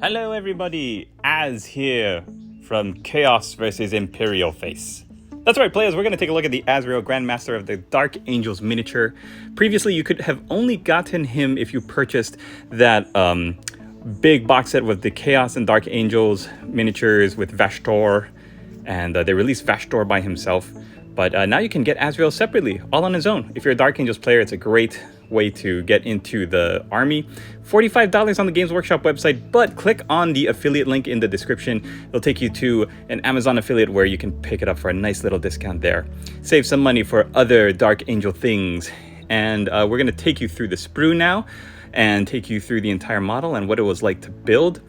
Hello everybody, Az here from Chaos vs. Imperial Face. That's right, players, we're going to take a look at the Azrael, Grandmaster of the Dark Angels miniature. Previously, you could have only gotten him if you purchased that big box set with the Chaos and Dark Angels miniatures with Vashtor, and they released Vashtor by himself. But now you can get Azrael separately, all on his own. If you're a Dark Angels player, it's a great way to get into the army. $45 on the Games Workshop website, but click on the affiliate link in the description. It'll take you to an Amazon affiliate where you can pick it up for a nice little discount there. Save some money for other Dark Angel things. And we're going to take you through the sprue now and take you through the entire model and what it was like to build.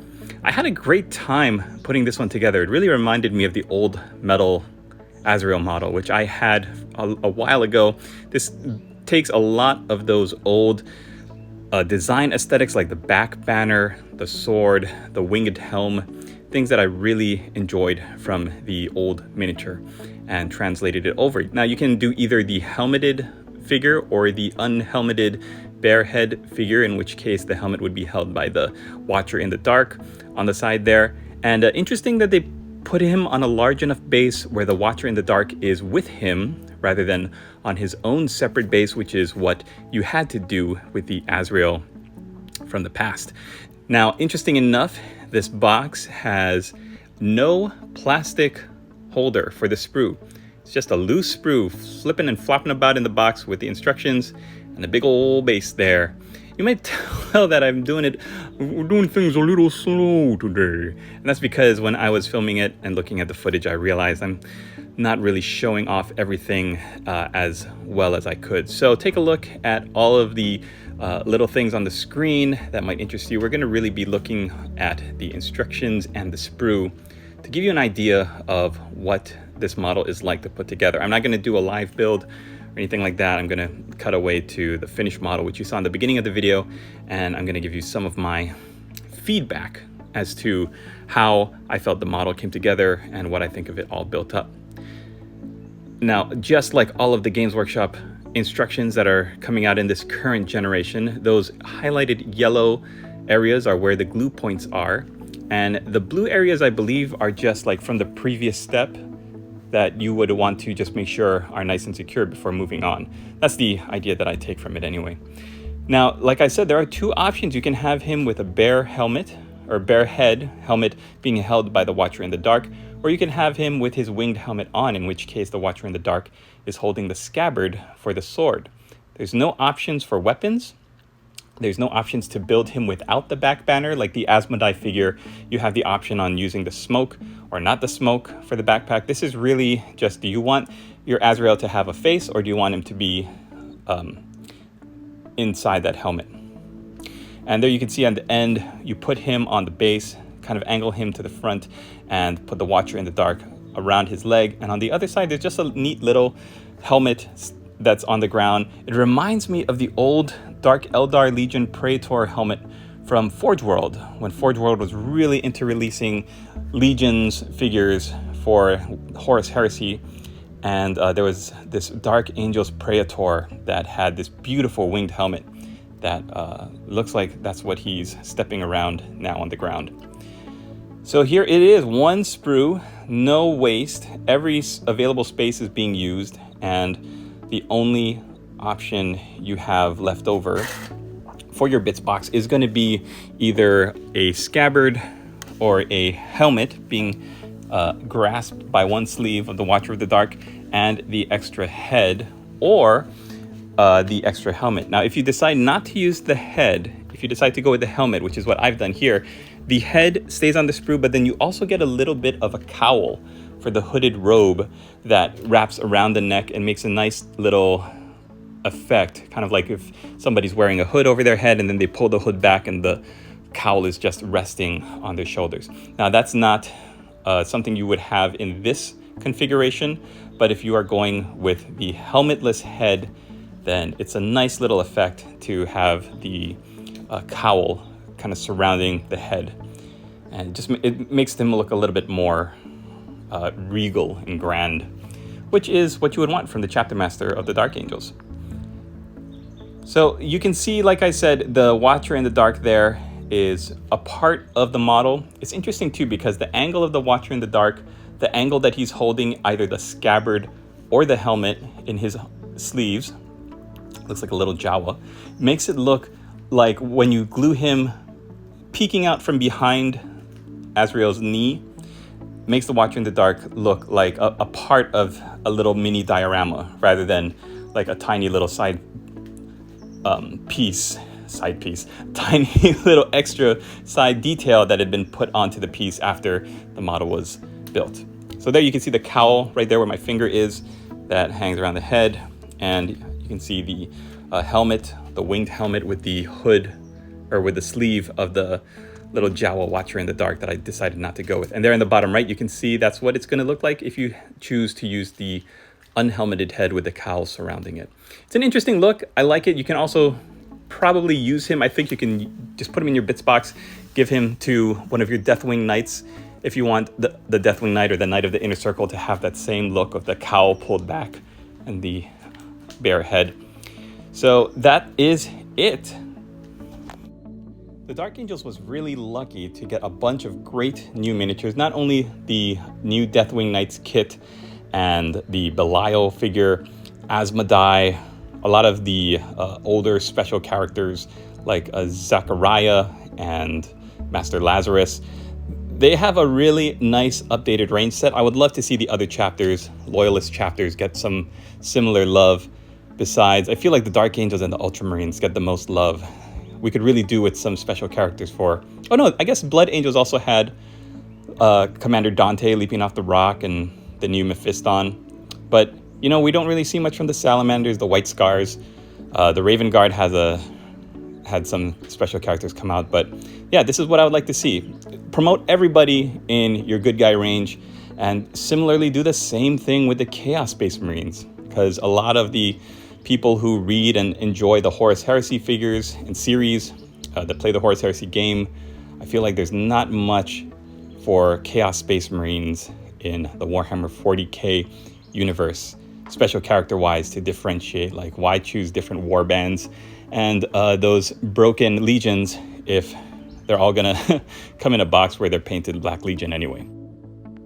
I had a great time putting this one together. It really reminded me of the old metal Azrael model, which I had a while ago. This takes a lot of those old design aesthetics, like the back banner, the sword, the winged helm, things that I really enjoyed from the old miniature, and translated it over. Now you can do either the helmeted figure or the unhelmeted bare head figure, in which case the helmet would be held by the Watcher in the Dark on the side there. And interesting that they put him on a large enough base where the Watcher in the Dark is with him rather than on his own separate base, which is what you had to do with the Azrael from the past. Now, interesting enough, this box has no plastic holder for the sprue. It's just a loose sprue flipping and flopping about in the box with the instructions and a big old base there. You might tell that we're doing things a little slow today. And that's because when I was filming it and looking at the footage, I realized I'm not really showing off everything as well as I could. So take a look at all of the little things on the screen that might interest you. We're going to really be looking at the instructions and the sprue to give you an idea of what this model is like to put together. I'm not going to do a live build or anything like that. I'm going to cut away to the finished model, which you saw in the beginning of the video, and I'm going to give you some of my feedback as to how I felt the model came together and what I think of it all built up. Now, just like all of the Games Workshop instructions that are coming out in this current generation, those highlighted yellow areas are where the glue points are, and the blue areas, I believe, are just like from the previous step that you would want to just make sure are nice and secure before moving on. That's the idea that I take from it anyway. Now, like I said, there are two options. You can have him with a bare helmet or bare head helmet being held by the Watcher in the Dark, or you can have him with his winged helmet on, in which case the Watcher in the Dark is holding the scabbard for the sword. There's no options for weapons. There's no options to build him without the back banner. Like the Asmodai figure, you have the option on using the smoke or not the smoke for the backpack. This is really just, do you want your Azrael to have a face, or do you want him to be inside that helmet? And there you can see on the end, you put him on the base, kind of angle him to the front, and put the Watcher in the Dark around his leg. And on the other side, there's just a neat little helmet that's on the ground. It reminds me of the old Dark Eldar Legion Praetor helmet from Forge World, when Forge World was really into releasing Legions figures for Horus Heresy. And there was this Dark Angels Praetor that had this beautiful winged helmet that looks like that's what he's stepping around now on the ground. So here it is, one sprue, no waste. Every available space is being used, and the only option you have left over for your bits box is going to be either a scabbard or a helmet being grasped by one sleeve of the Watcher of the Dark, and the extra head or the extra helmet. Now, if you decide not to use the head, if you decide to go with the helmet, which is what I've done here, the head stays on the sprue, but then you also get a little bit of a cowl for the hooded robe that wraps around the neck and makes a nice little effect, kind of like if somebody's wearing a hood over their head and then they pull the hood back and the cowl is just resting on their shoulders. Now, that's not something you would have in this configuration, but if you are going with the helmetless head, then it's a nice little effect to have the cowl kind of surrounding the head, and it makes them look a little bit more regal and grand, which is what you would want from the Chapter Master of the Dark Angels. So you can see, like I said, the Watcher in the Dark there is a part of the model. It's interesting too because the angle of the Watcher in the Dark, the angle that he's holding either the scabbard or the helmet in his sleeves, looks like a little Jawa, makes it look like when you glue him peeking out from behind Azrael's knee, makes the Watcher in the Dark look like a part of a little mini diorama rather than like a tiny little side piece, tiny little extra side detail that had been put onto the piece after the model was built. So there you can see the cowl right there where my finger is that hangs around the head, and you can see the helmet, the winged helmet with the hood or with the sleeve of the little Jawa Watcher in the Dark that I decided not to go with. And there in the bottom right, you can see that's what it's going to look like if you choose to use the unhelmeted head with the cowl surrounding it. It's an interesting look. I like it. You can also probably use him. I think you can just put him in your bits box, give him to one of your Deathwing Knights if you want the Deathwing Knight or the Knight of the Inner Circle to have that same look of the cowl pulled back and the bare head. So that is it. The Dark Angels was really lucky to get a bunch of great new miniatures, not only the new Deathwing Knights kit and the Belial figure, Asmodai, a lot of the older special characters like Zachariah and Master Lazarus. They have a really nice updated range set. I would love to see the other chapters, Loyalist chapters, get some similar love. Besides, I feel like the Dark Angels and the Ultramarines get the most love. We could really do with some special characters for... Oh no, I guess Blood Angels also had Commander Dante leaping off the rock and the new Mephiston. But, you know, we don't really see much from the Salamanders, the White Scars. The Raven Guard had some special characters come out. But yeah, this is what I would like to see. Promote everybody in your good guy range, and similarly do the same thing with the Chaos Space Marines, because a lot of the people who read and enjoy the Horus Heresy figures and series that play the Horus Heresy game, I feel like there's not much for Chaos Space Marines in the Warhammer 40k universe, special character-wise, to differentiate. Like, why choose different war bands and those broken legions if they're all gonna come in a box where they're painted Black Legion anyway?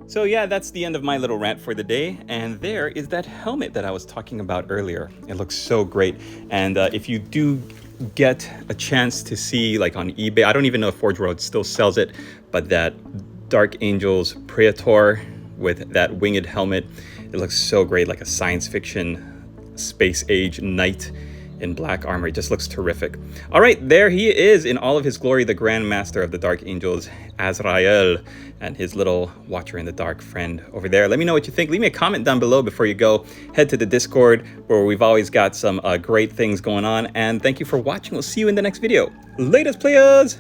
So yeah, that's the end of my little rant for the day. And there is that helmet that I was talking about earlier. It looks so great. And if you do get a chance to see, like on eBay, I don't even know if Forge World still sells it, but that Dark Angels Praetor with that winged helmet, it looks so great, like a science fiction space age knight in black armor. It just looks terrific. All right, there he is in all of his glory, the Grand Master of the Dark Angels, Azrael, and his little Watcher in the Dark friend over there. Let me know what you think. Leave me a comment down below before you go. Head to the Discord, where we've always got some great things going on. And thank you for watching. We'll see you in the next video. Latest, players!